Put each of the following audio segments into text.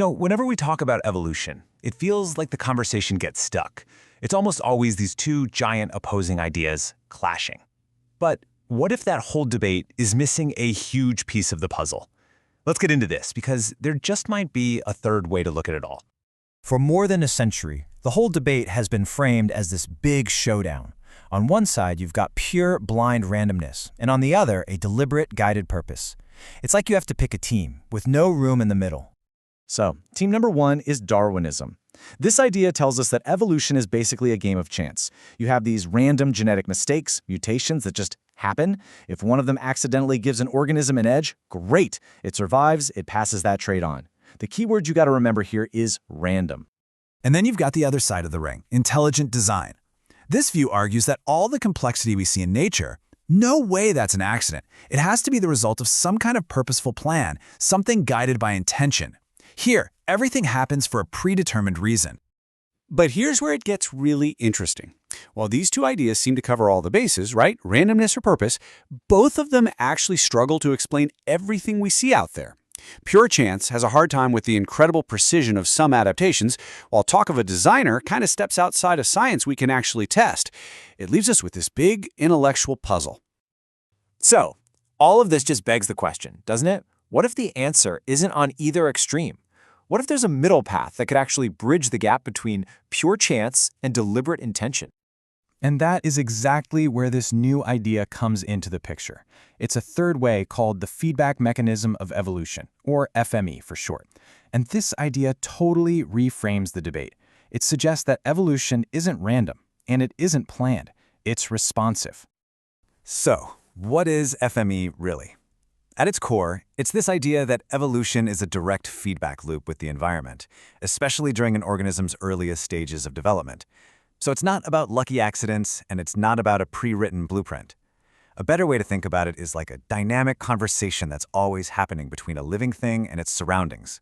Whenever we talk about evolution, it feels like the conversation gets stuck. It's almost always these two giant opposing ideas clashing. But what if that whole debate is missing a huge piece of the puzzle? Let's get into this, because there just might be a third way to look at it all. For more than a century, the whole debate has been framed as this big showdown. On one side, you've got pure, blind randomness, and on the other, a deliberate, guided purpose. It's like you have to pick a team, with no room in the middle. So, team number one is Darwinism. This idea tells us that evolution is basically a game of chance. You have these random genetic mistakes, mutations that just happen. If one of them accidentally gives an organism an edge, great. It survives, it passes that trait on. The key word you got to remember here is random. And then you've got the other side of the ring, intelligent design. This view argues that all the complexity we see in nature, no way that's an accident. It has to be the result of some kind of purposeful plan, something guided by intention. Here, everything happens for a predetermined reason. But here's where it gets really interesting. While these two ideas seem to cover all the bases, right, randomness or purpose, both of them actually struggle to explain everything we see out there. Pure chance has a hard time with the incredible precision of some adaptations, while talk of a designer kind of steps outside of science we can actually test. It leaves us with this big intellectual puzzle. So, all of this just begs the question, doesn't it? What if the answer isn't on either extreme? What if there's a middle path that could actually bridge the gap between pure chance and deliberate intention? And that is exactly where this new idea comes into the picture. It's a third way called the feedback mechanism of evolution, or FME for short. And this idea totally reframes the debate. It suggests that evolution isn't random, and it isn't planned. It's responsive. So, what is FME really? At its core, it's this idea that evolution is a direct feedback loop with the environment, especially during an organism's earliest stages of development. So it's not about lucky accidents, and it's not about a pre-written blueprint. A better way to think about it is like a dynamic conversation that's always happening between a living thing and its surroundings.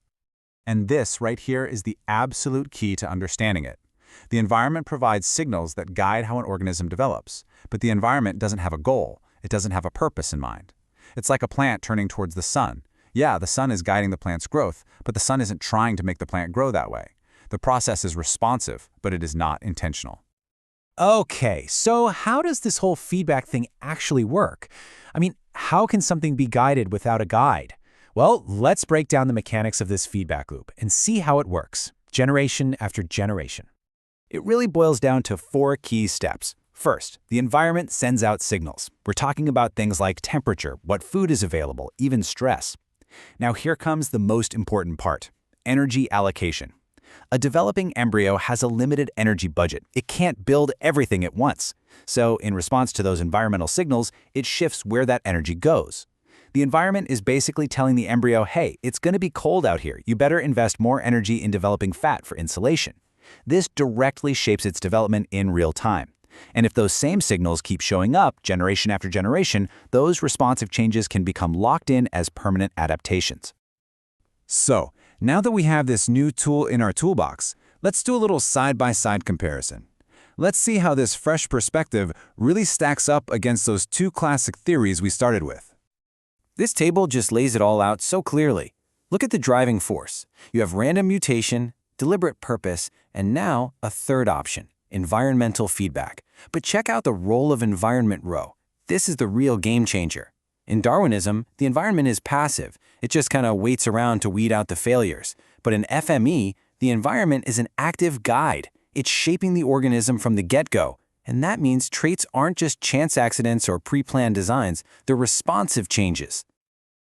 And this right here is the absolute key to understanding it. The environment provides signals that guide how an organism develops, but the environment doesn't have a goal. It doesn't have a purpose in mind. It's like a plant turning towards the sun. Yeah, the sun is guiding the plant's growth, but the sun isn't trying to make the plant grow that way. The process is responsive, but it is not intentional. Okay, so how does this whole feedback thing actually work? I mean, how can something be guided without a guide? Well, let's break down the mechanics of this feedback loop and see how it works, generation after generation. It really boils down to 4 key steps. First, the environment sends out signals. We're talking about things like temperature, what food is available, even stress. Now here comes the most important part, energy allocation. A developing embryo has a limited energy budget. It can't build everything at once. So, in response to those environmental signals, it shifts where that energy goes. The environment is basically telling the embryo, hey, it's going to be cold out here. You better invest more energy in developing fat for insulation. This directly shapes its development in real time. And if those same signals keep showing up generation after generation, those responsive changes can become locked in as permanent adaptations. So, now that we have this new tool in our toolbox, let's do a little side-by-side comparison. Let's see how this fresh perspective really stacks up against those two classic theories we started with. This table just lays it all out so clearly. Look at the driving force. You have random mutation, deliberate purpose, and now a third option, environmental feedback. But check out the role of environment row. This is the real game changer. In Darwinism, the environment is passive. It just kind of waits around to weed out the failures. But in FME, the environment is an active guide. It's shaping the organism from the get-go. And that means traits aren't just chance accidents or pre-planned designs, they're responsive changes.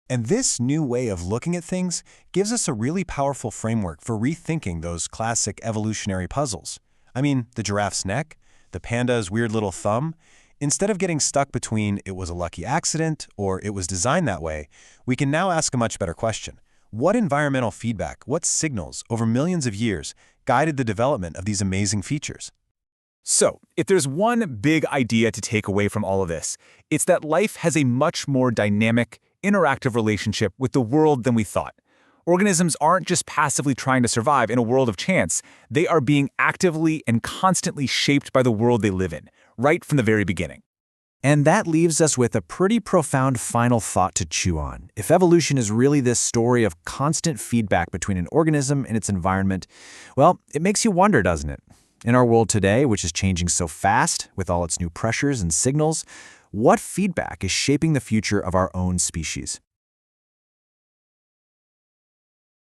And this new way of looking at things gives us a really powerful framework for rethinking those classic evolutionary puzzles. I mean, the giraffe's neck, the panda's weird little thumb. Instead of getting stuck between it was a lucky accident or it was designed that way, we can now ask a much better question. What environmental feedback, what signals over millions of years guided the development of these amazing features? So, if there's one big idea to take away from all of this, it's that life has a much more dynamic, interactive relationship with the world than we thought. Organisms aren't just passively trying to survive in a world of chance. They are being actively and constantly shaped by the world they live in, right from the very beginning. And that leaves us with a pretty profound final thought to chew on. If evolution is really this story of constant feedback between an organism and its environment, well, it makes you wonder, doesn't it? In our world today, which is changing so fast with all its new pressures and signals, what feedback is shaping the future of our own species?